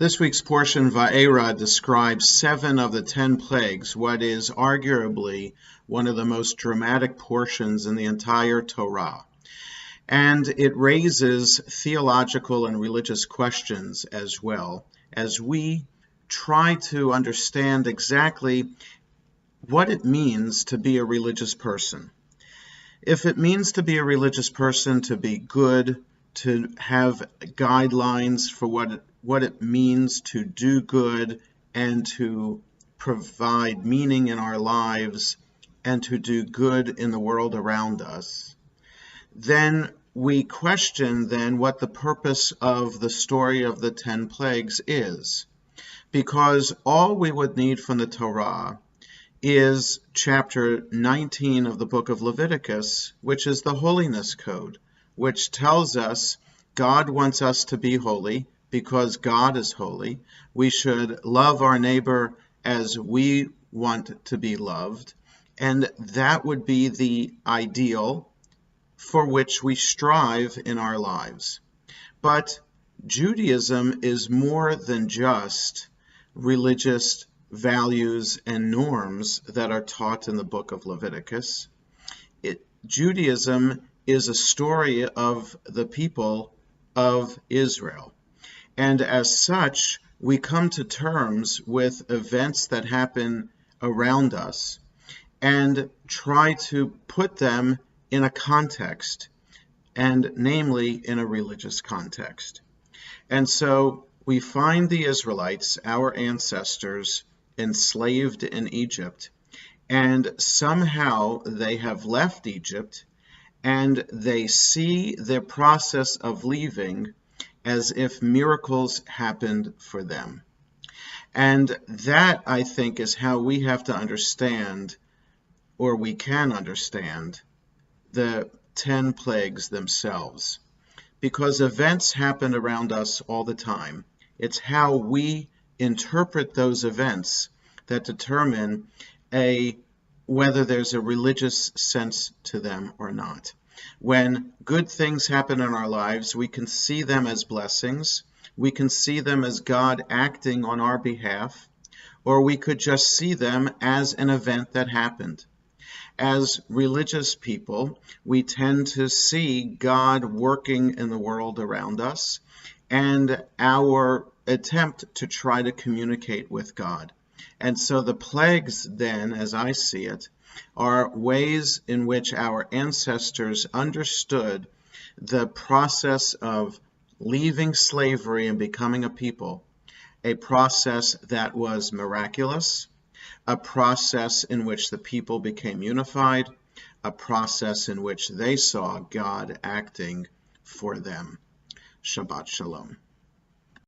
This week's portion, VaEra, describes 7 of the 10 plagues, what is arguably one of the most dramatic portions in the entire Torah. And it raises theological and religious questions as well, as we try to understand exactly what it means to be a religious person. If it means to be a religious person, to be good, to have guidelines for what it means to do good and to provide meaning in our lives and to do good in the world around us, then we question then what the purpose of the story of the 10 plagues is. Because all we would need from the Torah is chapter 19 of the book of Leviticus, which is the holiness code, which tells us God wants us to be holy because God is holy. We should love our neighbor as we want to be loved, and that would be the ideal for which we strive in our lives. But Judaism is more than just religious values and norms that are taught in the book of Leviticus. Judaism is a story of the people of Israel. And as such, we come to terms with events that happen around us and try to put them in a context, and namely in a religious context. And so we find the Israelites, our ancestors, enslaved in Egypt, and somehow they have left Egypt, and they see the process of leaving as if miracles happened for them. And that, I think, is how we have to understand, or we can understand, the 10 plagues themselves. Because events happen around us all the time. It's how we interpret those events that determine whether there's a religious sense to them or not. When good things happen in our lives, we can see them as blessings. We can see them as God acting on our behalf, or we could just see them as an event that happened. As religious people, we tend to see God working in the world around us and our attempt to try to communicate with God. And so the plagues then, as I see it, are ways in which our ancestors understood the process of leaving slavery and becoming a people, a process that was miraculous, a process in which the people became unified, a process in which they saw God acting for them. Shabbat Shalom.